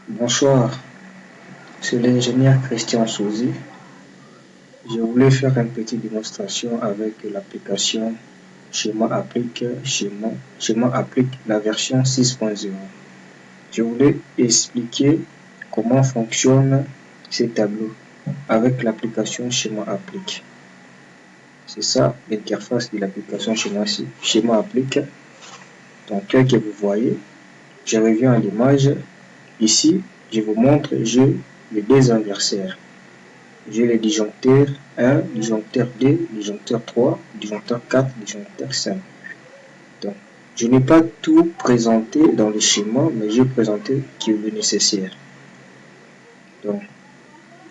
Bonsoir, c'est l'ingénieur Christian Souzy. Je voulais faire une petite démonstration avec l'application Schéma Applique, Schéma Applique la version 6.0. Je voulais expliquer comment fonctionne ces tableaux avec l'application Schéma Applique. C'est ça l'interface de l'application Schéma Applique. Donc, tel que vous voyez, je reviens à l'image. Ici, je vous montre, j'ai les deux inverseurs. J'ai les disjoncteurs 1, disjoncteur 2, disjoncteur 3, disjoncteur 4, disjoncteur 5. Donc, je n'ai pas tout présenté dans le schéma, mais j'ai présenté ce qui est le nécessaire. Donc,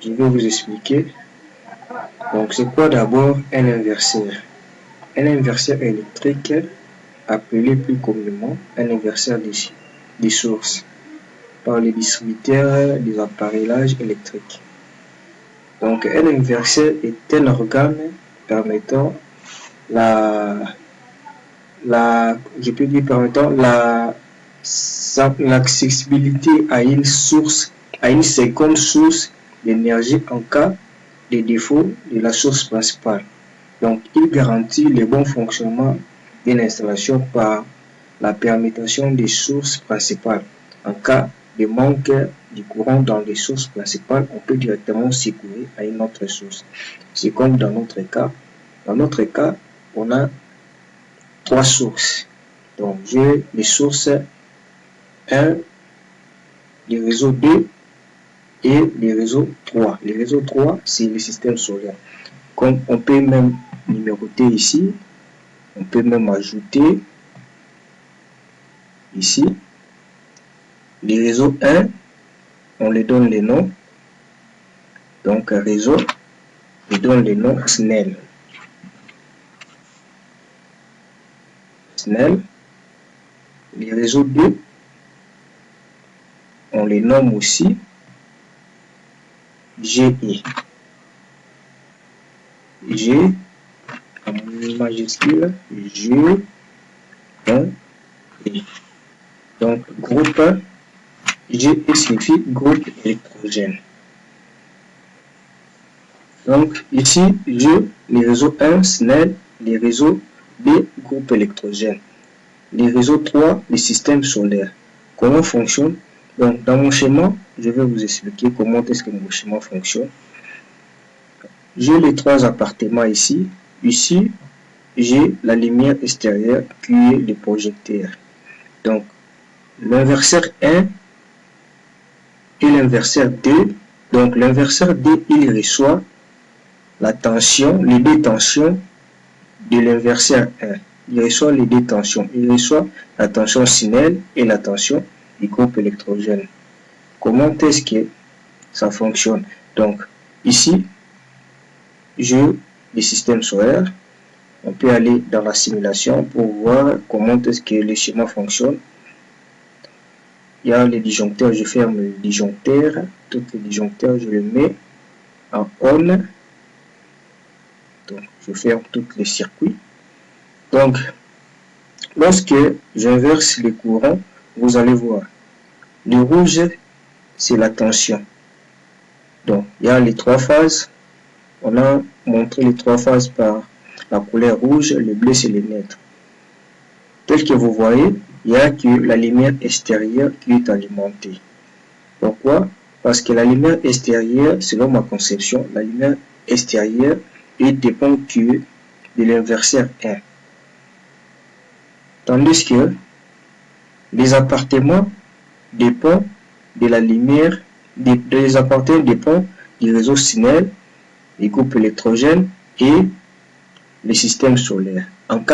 je vais vous expliquer. Donc, c'est quoi d'abord un inverseur? Un inverseur électrique, appelé plus communément un inverseur des sources, par les distributeurs des appareillages électriques. Donc, un inverseur est un organe permettant l'accessibilité à une seconde source d'énergie en cas de défaut de la source principale. Donc, il garantit le bon fonctionnement d'une installation par la permutation des sources principales. En cas de manque du courant dans les sources principales, on peut directement secourir à une autre source. C'est comme dans notre cas. Dans notre cas, on a trois sources. Donc, j'ai les sources 1, les réseaux 2 et les réseaux 3. Les réseaux 3, c'est le système solaire. Comme on peut même numéroter ici, on peut même ajouter ici. Les réseaux 1, on les donne les noms. Donc, réseau, je donne les noms SNEL. SNEL. Les réseaux 2, on les nomme aussi GE. G en majuscule, G, 1, E. Donc, groupe G signifie groupe électrogène. Donc, ici, j'ai les réseaux 1, SNEL, les réseaux B, groupe électrogène. Les réseaux 3, les systèmes solaires. Comment fonctionne? Donc, dans mon schéma, je vais vous expliquer comment est-ce que mon schéma fonctionne. J'ai les trois appartements ici. Ici, j'ai la lumière extérieure qui est le projecteur. Donc, l'inverseur 1 et l'inverseur 2. Donc, l'inverseur 2, il reçoit la tension, les deux tensions de l'inverseur 1. Il reçoit les deux tensions. Il reçoit la tension SNEL et la tension du groupe électrogène. Comment est-ce que ça fonctionne? Donc, ici, j'ai le système solaire. On peut aller dans la simulation pour voir comment est-ce que le schéma fonctionne. Il y a les disjoncteurs, je ferme les disjoncteurs. Tous les disjoncteurs, je les mets en on. Donc, je ferme tous les circuits. Donc, lorsque j'inverse les courants, vous allez voir. Le rouge, c'est la tension. Donc, il y a les trois phases. On a montré les trois phases par la couleur rouge. Le bleu, c'est les neutres. Tel que vous voyez, il n'y a que la lumière extérieure qui est alimentée. Pourquoi? Parce que la lumière extérieure, selon ma conception, la lumière extérieure dépend que de l'inverseur 1. Tandis que les appartements dépendent de la lumière, les appartements dépendent du réseau SNEL, les groupes électrogènes et les systèmes solaires. En cas